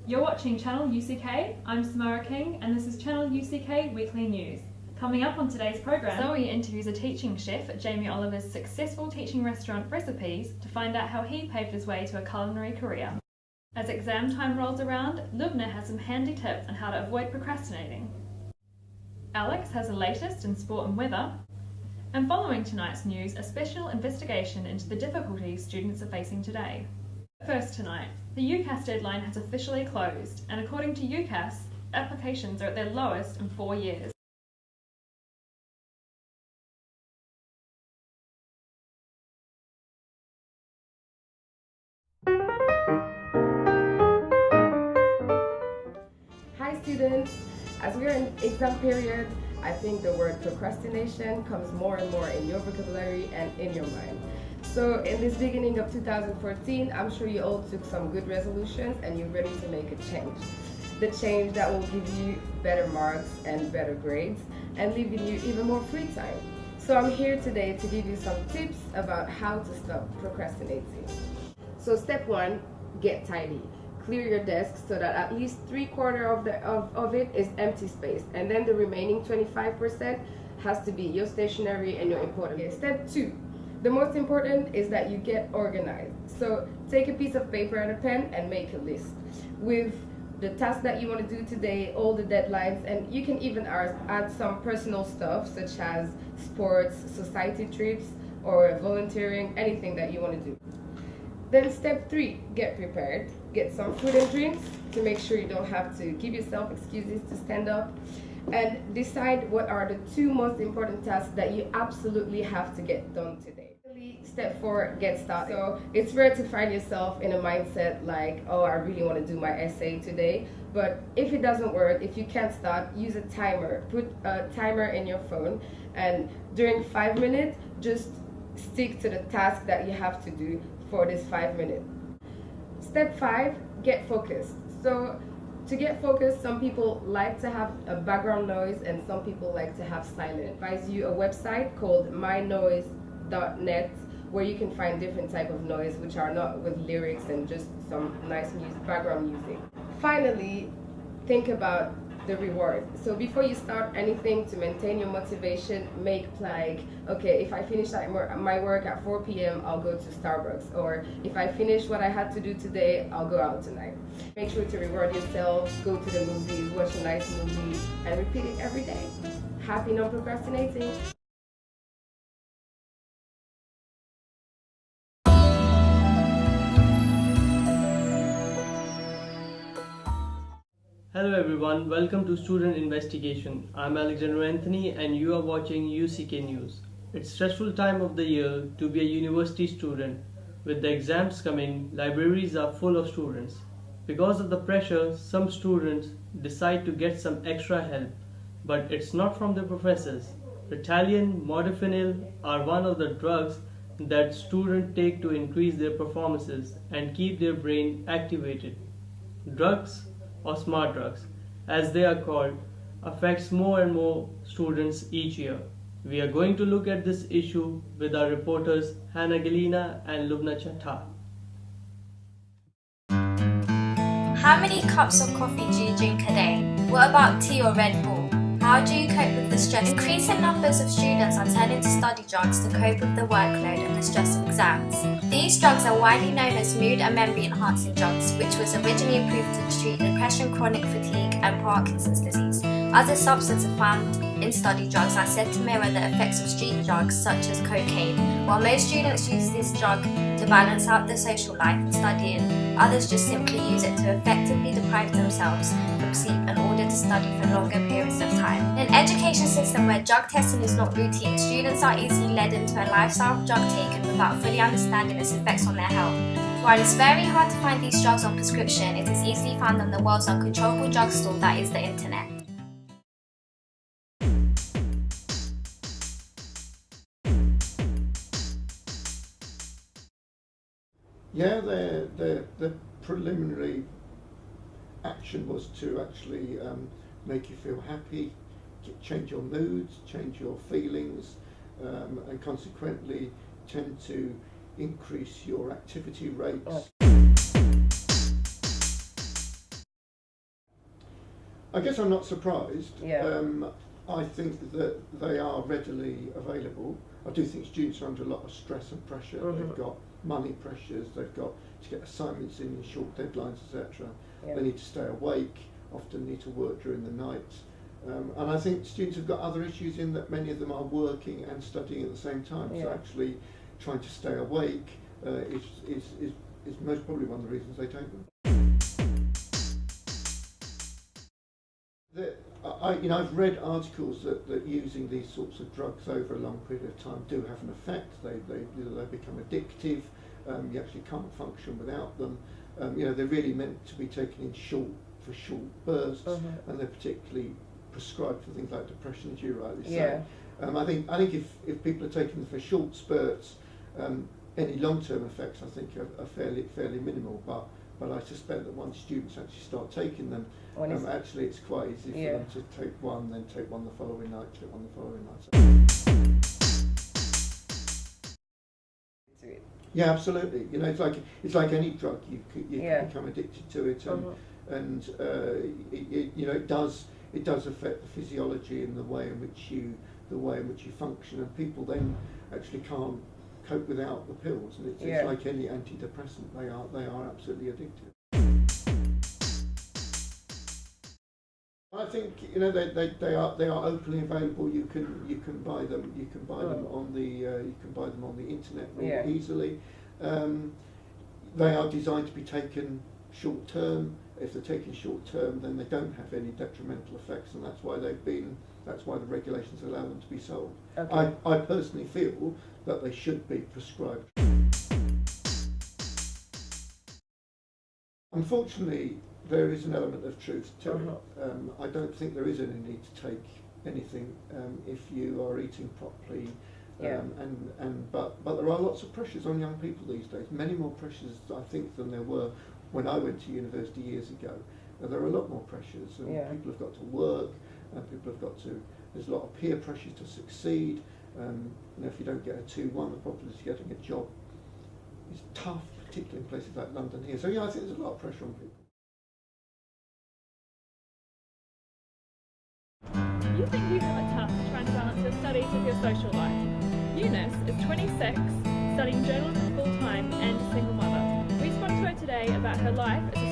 You're watching Channel UCK. I'm Samara King, and this is Channel UCK Weekly News. Coming up on today's programme, Zoe interviews a teaching chef at Jamie Oliver's successful teaching restaurant Recipes to find out how he paved his way to a culinary career. As exam time rolls around, Lubna has some handy tips on how to avoid procrastinating. Alex has the latest in sport and weather. And following tonight's news, a special investigation into the difficulties students are facing today. First tonight, the UCAS deadline has officially closed, and according to UCAS, applications are at their lowest in 4 years. Hi students, as we're in exam period, I think the word procrastination comes more and more in your vocabulary and in your mind. So in this beginning of 2014, I'm sure you all took some good resolutions and you're ready to make a change. The change that will give you better marks and better grades and leaving you even more free time. So I'm here today to give you some tips about how to stop procrastinating. So step 1, get tidy. Clear your desk so that at least 3/4 of it is empty space, and then the remaining 25% has to be your stationery and your important. Okay, step 2, the most important is that you get organized. So take a piece of paper and a pen and make a list with the tasks that you want to do today, all the deadlines, and you can even add some personal stuff such as sports, society trips, or volunteering, anything that you want to do. Then step 3, get prepared. Get some food and drinks to make sure you don't have to give yourself excuses to stand up, and decide what are the 2 most important tasks that you absolutely have to get done today. Step 4, get started. So it's rare to find yourself in a mindset like, oh, I really want to do my essay today, but if it doesn't work, if you can't start, use a timer. Put a timer in your phone, and during 5 minutes, just stick to the task that you have to do for this 5 minutes. Step 5, get focused. So to get focused, some people like to have a background noise and some people like to have silent. I advise you a website called mynoise.net where you can find different type of noise which are not with lyrics and just some nice music, background music. Finally, think about the reward. So before you start anything, to maintain your motivation, make like, okay, if I finish my work at 4 p.m, I'll go to Starbucks, or if I finish what I had to do today, I'll go out tonight. Make sure to reward yourself, go to the movies, watch a nice movie, and repeat it every day. Happy non-procrastinating. Hello everyone, welcome to Student Investigation. I'm Alexander Anthony and you are watching UCK News. It's a stressful time of the year to be a university student. With the exams coming, libraries are full of students. Because of the pressure, some students decide to get some extra help, but it's not from the professors. Ritalin, modafinil are one of the drugs that students take to increase their performances and keep their brain activated. Drugs, or smart drugs, as they are called, affects more and more students each year. We are going to look at this issue with our reporters Hannah Galina and Lubna Chattha. How many cups of coffee do you drink a day? What about tea or Red Bull? How do you cope with the stress? Increasing numbers of students are turning to study drugs to cope with the workload and the stress of exams. These drugs are widely known as mood and memory enhancing drugs, which was originally approved to treat depression, chronic fatigue, and Parkinson's disease. Other substances found in study drugs are said to mirror the effects of street drugs such as cocaine. While most students use this drug to balance out their social life and studying, others just simply use it to effectively deprive themselves from sleep in order to study for longer periods of time. In an education system where drug testing is not routine, students are easily led into a lifestyle of drug taking without fully understanding its effects on their health. While it's very hard to find these drugs on prescription, it is easily found on the world's uncontrollable drugstore that is the internet. Yeah, the preliminary action was to actually make you feel happy, change your moods, change your feelings, and consequently tend to increase your activity rates. I guess I'm not surprised. Yeah. I think that they are readily available. I do think students are under a lot of stress and pressure. They've got money pressures, they've got to get assignments in short deadlines, etc. Yeah. They need to stay awake, often need to work during the night. And I think students have got other issues in that many of them are working and studying at the same time. Yeah. So actually trying to stay awake is most probably one of the reasons they take them. I've read articles that using these sorts of drugs over a long period of time do have an effect. They become addictive. You actually can't function without them. They're really meant to be taken in short bursts, and they're particularly prescribed for things like depression, as you rightly say. I think if people are taking them for short spurts, any long-term effects I think are fairly minimal. But I suspect that once students actually start taking them, actually it's quite easy for them to take one, then take one the following night, take one the following night. Yeah, absolutely. It's like any drug. You can become addicted to it, and it does affect the physiology and the way in which you function, and people then actually can't cope without the pills, and it's like any antidepressant. They are absolutely addictive. I think they are openly available. You can buy them. You can buy them on the internet really easily. They are designed to be taken short term. If they're taken short term, then they don't have any detrimental effects, and that's why the regulations allow them to be sold. Okay. I personally feel that they should be prescribed. Unfortunately, there is an element of truth to it. I don't think there is any need to take anything if you are eating properly. But there are lots of pressures on young people these days. Many more pressures, I think, than there were when I went to university years ago. There are a lot more pressures, and people have got to work, and there's a lot of peer pressure to succeed. If you don't get a 2-1, the probability of getting a job is tough, particularly in places like London here. So I think there's a lot of pressure on people. You think you have it tough trying to balance your studies with your social life. Eunice is 26, studying journalism full-time and a single mother. We spoke to her today about her life as a